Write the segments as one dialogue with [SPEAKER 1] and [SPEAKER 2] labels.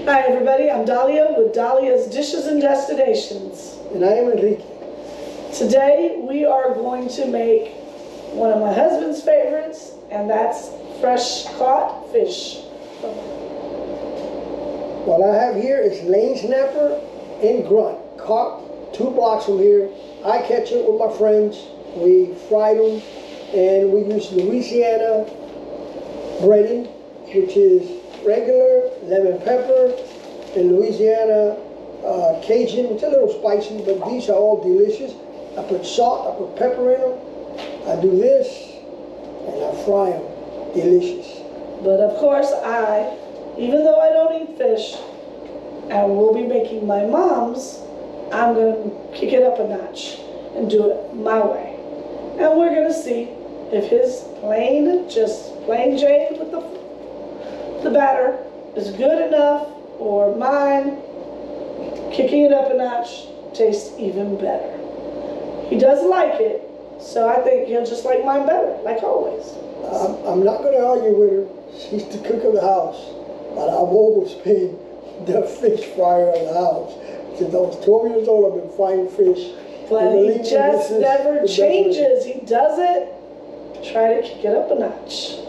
[SPEAKER 1] Hi everybody, I'm Dahlia with Dahlia's Dishes and Destinations.
[SPEAKER 2] And I am Enrique.
[SPEAKER 1] Today we are going to make one of my husband's favorites, and that's fresh caught fish.
[SPEAKER 2] What I have here is lane snapper and grunt, caught 2 blocks from here. I catch it with my friends. We fried them, and we use Louisiana breading, which is regular, lemon pepper, and Louisiana Cajun, which is a little spicy, but these are all delicious. I put salt, I put pepper in them. I do this, and I fry them. Delicious.
[SPEAKER 1] But of course even though I don't eat fish, and we'll be making my mom's, I'm going to kick it up a notch and do it my way. And we're going to see if his plain Jane with the batter is good enough, or mine, kicking it up a notch, tastes even better. He does like it, so I think he'll just like mine better, like always.
[SPEAKER 2] I'm not going to argue with her. She's the cook of the house, but I've always been the fish fryer of the house. Since I was 12 years old, I've been frying fish.
[SPEAKER 1] But he just never changes. He doesn't try to kick it up a notch.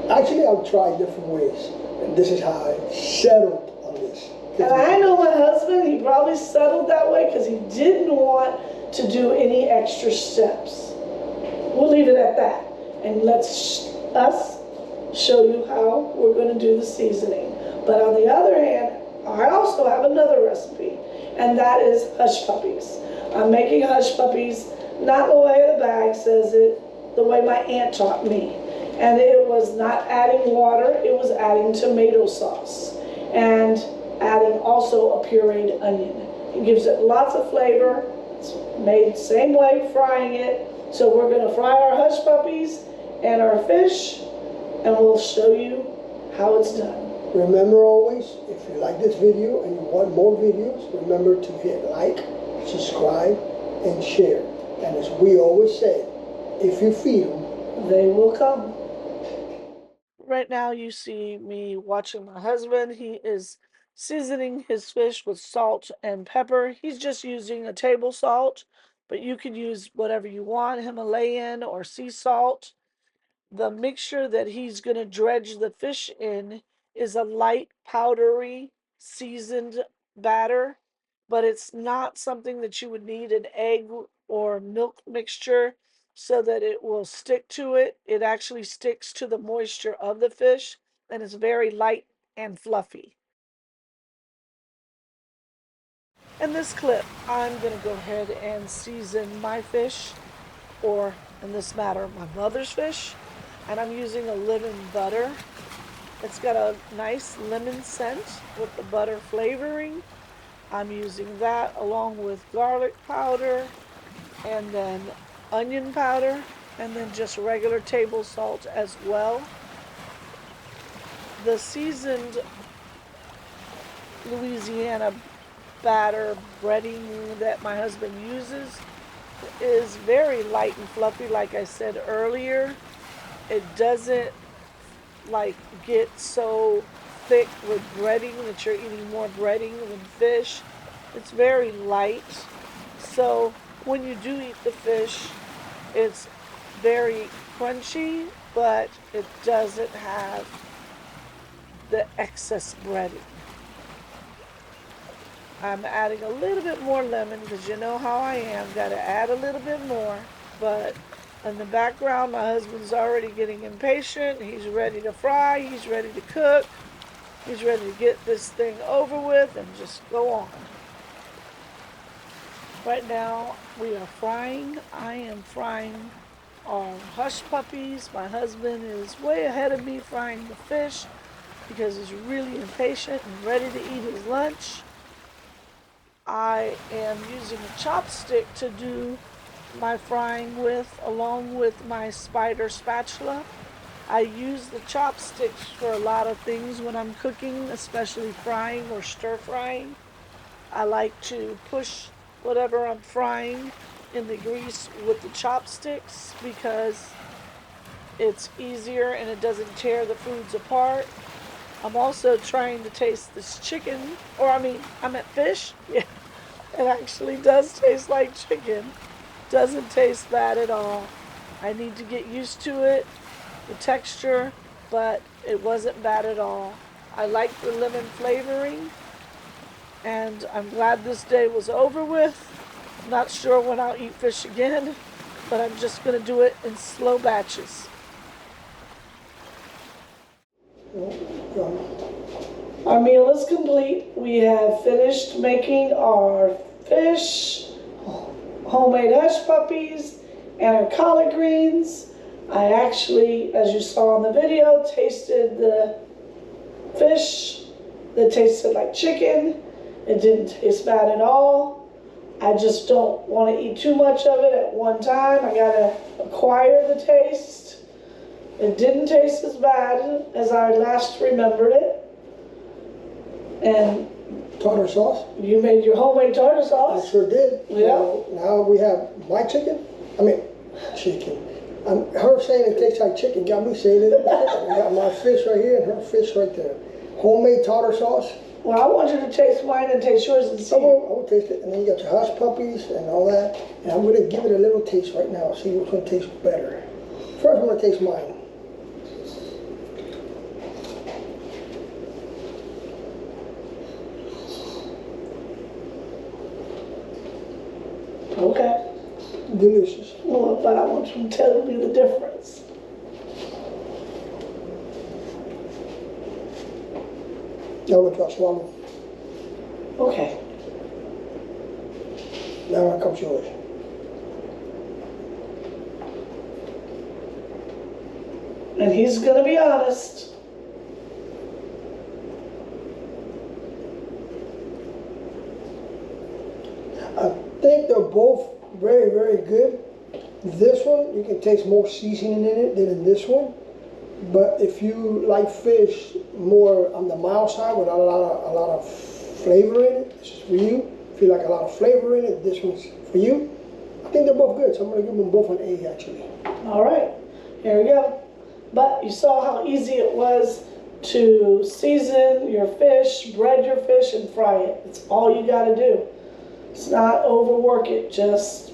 [SPEAKER 2] Actually, I've tried different ways, and this is how I settled on this.
[SPEAKER 1] And I know my husband, he probably settled that way because he didn't want to do any extra steps. We'll leave it at that. And let's us show you how we're going to do the seasoning. But on the other hand, I also have another recipe, and that is hush puppies. I'm making hush puppies not the way the bag says it, the way my aunt taught me. And it was not adding water, it was adding tomato sauce and adding also a pureed onion. It gives it lots of flavor. It's made the same way, frying it. So we're going to fry our hush puppies and our fish, and we'll show you how it's done.
[SPEAKER 2] Remember always, if you like this video and you want more videos, remember to hit like, subscribe, and share. And as we always say, if you feed them,
[SPEAKER 1] they will come. Right now you see me watching my husband. He is seasoning his fish with salt and pepper. He's just using a table salt, but you can use whatever you want, Himalayan or sea salt. The mixture that he's going to dredge the fish in is a light, powdery, seasoned batter, but it's not something that you would need an egg or milk mixture so that it will stick to it. It actually sticks to the moisture of the fish, and it's very light and fluffy. In this clip, I'm going to go ahead and season my fish, or in this matter, my mother's fish, and I'm using a lemon butter. It's got a nice lemon scent with the butter flavoring. I'm using that along with garlic powder, and then onion powder, and then just regular table salt as well. The seasoned Louisiana batter breading that my husband uses is very light and fluffy, like I said earlier. It doesn't get so thick with breading that you're eating more breading than fish. It's very light. So when you do eat the fish, it's very crunchy, but it doesn't have the excess breading. I'm adding a little bit more lemon because you know how I am. Got to add a little bit more. But in the background, my husband's already getting impatient. He's ready to fry. He's ready to cook. He's ready to get this thing over with and just go on. Right now, we are frying. I am frying our hush puppies. My husband is way ahead of me frying the fish because he's really impatient and ready to eat his lunch. I am using a chopstick to do my frying with, along with my spider spatula. I use the chopsticks for a lot of things when I'm cooking, especially frying or stir frying. I like to push whatever I'm frying in the grease with the chopsticks because it's easier and it doesn't tear the foods apart. I'm also trying to taste this chicken, or I meant fish. Yeah, it actually does taste like chicken. Doesn't taste bad at all. I need to get used to it, the texture, but it wasn't bad at all. I like the lemon flavoring, and I'm glad this day was over with. Not sure when I'll eat fish again, but I'm just going to do it in slow batches. Our meal is complete. We have finished making our fish, homemade hush puppies, and our collard greens. I actually, as you saw in the video, tasted the fish that tasted like chicken. It didn't taste bad at all. I just don't want to eat too much of it at one time. I gotta acquire the taste. It didn't taste as bad as I last remembered it. And
[SPEAKER 2] Tartar sauce?
[SPEAKER 1] you made your homemade tartar sauce?
[SPEAKER 2] I sure did.
[SPEAKER 1] Yeah.
[SPEAKER 2] So now we have my chicken. Chicken. Her saying it tastes like chicken got me saying it. I got my fish right here and her fish right there. Homemade tartar sauce.
[SPEAKER 1] Well, I want you to taste mine and taste yours and see.
[SPEAKER 2] I will taste it. And then you got your hush puppies and all that. And I'm going to give it a little taste right now. See which one tastes better. First, I'm going to taste mine.
[SPEAKER 1] Okay.
[SPEAKER 2] Delicious.
[SPEAKER 1] Well, but I want you to tell me the difference.
[SPEAKER 2] Now let y'all swallow.
[SPEAKER 1] Okay.
[SPEAKER 2] Now here comes yours.
[SPEAKER 1] And he's gonna be honest.
[SPEAKER 2] I think they're both very, very good. This one, you can taste more seasoning in it than in this one. But if you like fish more on the mild side with a lot of flavor in it, this is for you. If you like a lot of flavor in it, this one's for you. I think they're both good, so I'm gonna give them both an A actually.
[SPEAKER 1] All right, here we go. But you saw how easy it was to season your fish, bread your fish, and fry it. It's all you gotta do. It's not overwork it, just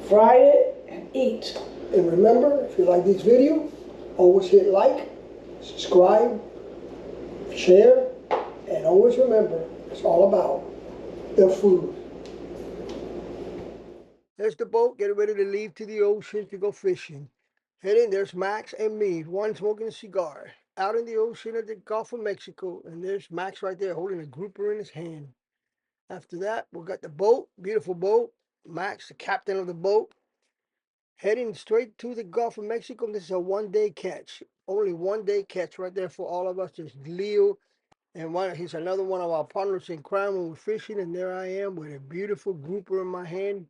[SPEAKER 1] fry it and eat.
[SPEAKER 2] And remember, if you like this video, always hit like, subscribe, share, and always remember, it's all about the food. There's the boat getting ready to leave to the ocean to go fishing. Heading, there's Max and me, one smoking a cigar, out in the ocean at the Gulf of Mexico, and there's Max right there holding a grouper in his hand. After that, we got the boat, beautiful boat, Max, the captain of the boat, heading straight to the Gulf of Mexico. This is a one-day catch, only one-day catch right there for all of us. There's Leo, and he's another one of our partners in crime when we're fishing, and there I am with a beautiful grouper in my hand,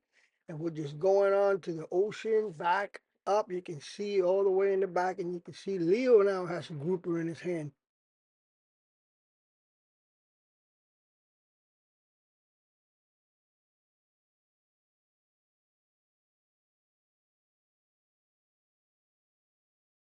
[SPEAKER 2] and we're just going on to the ocean, back up. You can see all the way in the back, and you can see Leo now has a grouper in his hand.